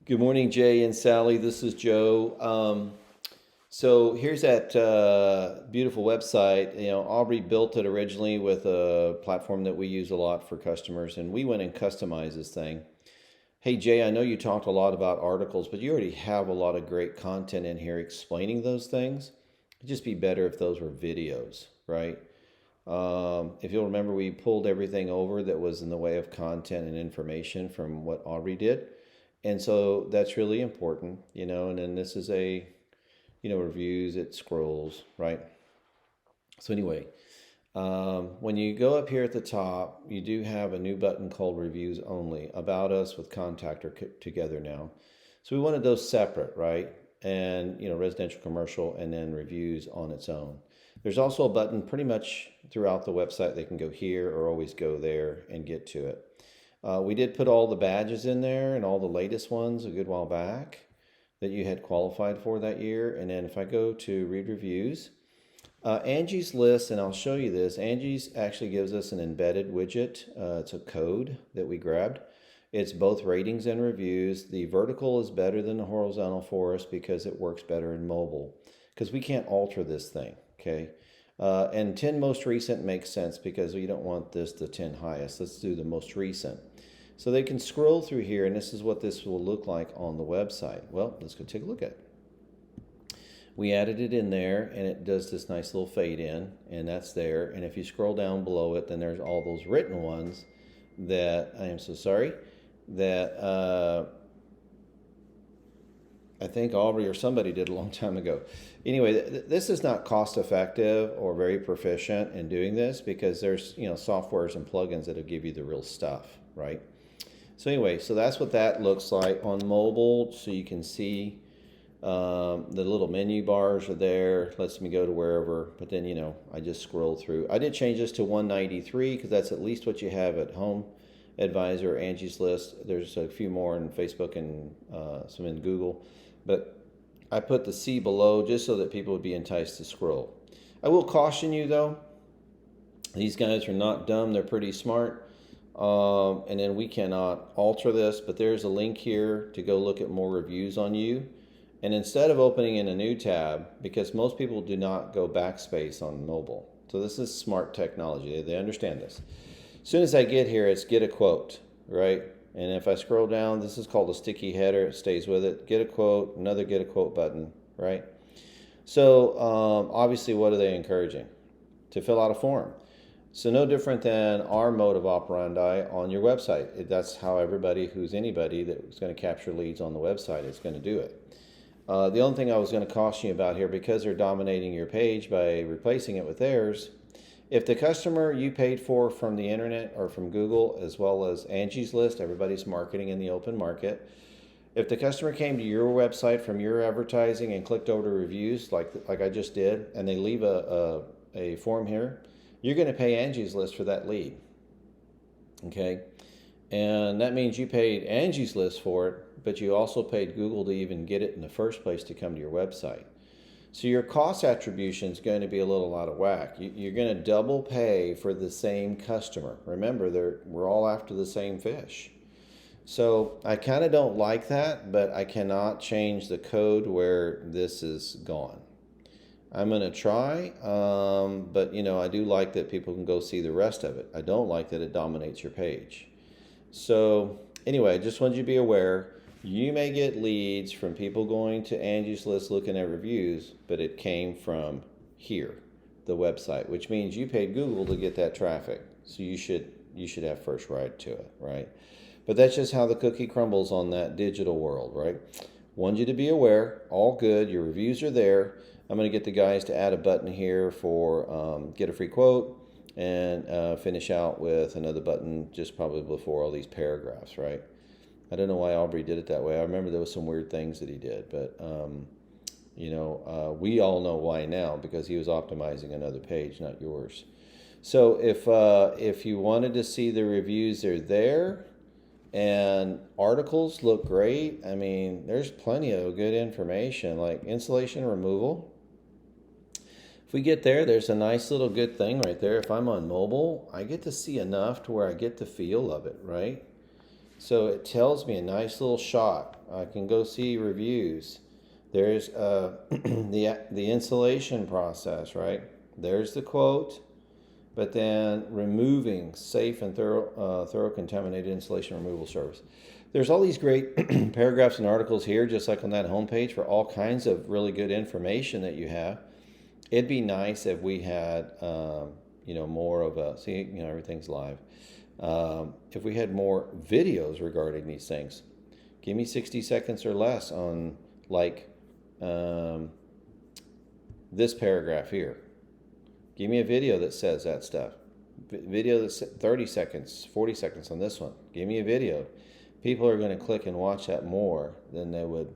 Good morning, Jay and Sally. This is Joe. So here's that beautiful website. Aubrey built it originally with a platform that we use a lot for customers, and we went and customized this thing. Hey, Jay, I know you talked a lot about articles, but you already have a lot of great content in here explaining those things. It'd just be better if those were videos, right? If you'll remember, we pulled everything over that was in the way of content and information from what Aubrey did. And so that's really important. And then this is reviews, it scrolls, right? So anyway, when you go up here at the top, you do have a new button called Reviews Only, About Us with Contact are together now. So we wanted those separate, right? And, residential, commercial, and then reviews on its own. There's also a button pretty much throughout the website. They can go here or always go there and get to it. We did put all the badges in there and all the latest ones a good while back that you had qualified for that year. And then if I go to read reviews, Angie's List, and I'll show you this. Angie's actually gives us an embedded widget. It's a code that we grabbed. It's both ratings and reviews. The vertical is better than the horizontal for us because it works better in mobile. Because we can't alter this thing, okay? And 10 most recent makes sense because we don't want this to 10 highest. Let's do the most recent. So they can scroll through here, and this is what this will look like on the website. Well, let's go take a look at it. We added it in there, and it does this nice little fade in, and that's there. And if you scroll down below it, then there's all those written ones that, I am so sorry, that I think Aubrey or somebody did a long time ago. Anyway, this is not cost effective or very proficient in doing this because there's softwares and plugins that'll give you the real stuff, right? So anyway, so that's what that looks like on mobile. So you can see the little menu bars are there. Lets me go to wherever. But then I just scroll through. I did change this to 193 because that's at least what you have at Home Advisor, Angie's List. There's a few more in Facebook and some in Google. But I put the C below just so that people would be enticed to scroll. I will caution you though, these guys are not dumb, they're pretty smart. And then we cannot alter this, but there's a link here to go look at more reviews on you. And instead of opening in a new tab, because most people do not go backspace on mobile. So this is smart technology, they understand this. As soon as I get here, it's get a quote, right? And if I scroll down, this is called a sticky header. It stays with it. Get a quote, another get a quote button, right? So obviously, what are they encouraging? To fill out a form. So no different than our mode of operandi on your website. That's how everybody who's anybody that's going to capture leads on the website is going to do it. The only thing I was going to caution you about here, because they're dominating your page by replacing it with theirs, if the customer you paid for from the internet or from Google, as well as Angie's List, everybody's marketing in the open market, if the customer came to your website from your advertising and clicked over to reviews, like I just did, and they leave a form here, you're going to pay Angie's List for that lead, okay? And that means you paid Angie's List for it, but you also paid Google to even get it in the first place to come to your website. So your cost attribution is going to be a little out of whack. You're going to double pay for the same customer. Remember, we're all after the same fish. So I kind of don't like that, but I cannot change the code where this is gone. I'm going to try, but I do like that people can go see the rest of it. I don't like that it dominates your page. So anyway, I just wanted you to be aware. You may get leads from people going to Angie's List looking at reviews, but it came from here, the website, which means you paid Google to get that traffic. So you should have first right to it, right? But that's just how the cookie crumbles on that digital world, right? Want you to be aware, all good, your reviews are there. I'm going to get the guys to add a button here for get a free quote and finish out with another button just probably before all these paragraphs, right? I don't know why Aubrey did it that way. I remember there was some weird things that he did, but we all know why now because he was optimizing another page, not yours. So if you wanted to see the reviews, they're there, and articles look great. I mean, there's plenty of good information like insulation removal. If we get there, there's a nice little good thing right there. If I'm on mobile, I get to see enough to where I get the feel of it, right? So it tells me a nice little shot. I can go see reviews. There's the installation process, right? There's the quote, but then removing safe and thorough contaminated installation removal service. There's all these great paragraphs and articles here, just like on that homepage, for all kinds of really good information that you have. It'd be nice if we had, more of a, see, everything's live. If we had more videos regarding these things, give me 60 seconds or less on like this paragraph here. Give me a video that says that stuff. Video that's 30 seconds, 40 seconds on this one. Give me a video. People are going to click and watch that more than they would,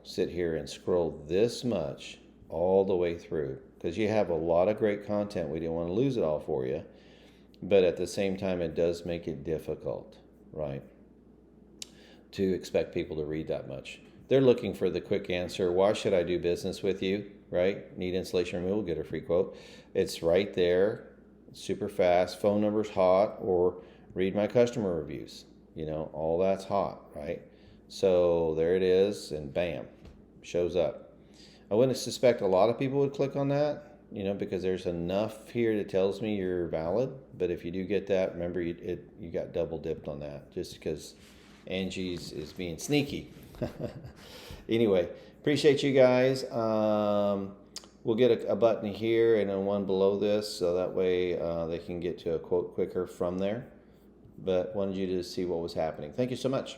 sit here and scroll this much all the way through. Because you have a lot of great content. We didn't want to lose it all for you. But at the same time, it does make it difficult, right, to expect people to read that much. They're looking for the quick answer. Why should I do business with you, right? Need installation removal, get a free quote. It's right there, super fast. Phone number's hot, or read my customer reviews. All that's hot, right? So there it is, and bam, shows up. I wouldn't suspect a lot of people would click on that, because there's enough here that tells me you're valid. But if you do get that, remember you got double dipped on that, just because Angie's is being sneaky. Anyway, appreciate you guys. We'll get a button here and then one below this, so that way they can get to a quote quicker from there. But wanted you to see what was happening. Thank you so much.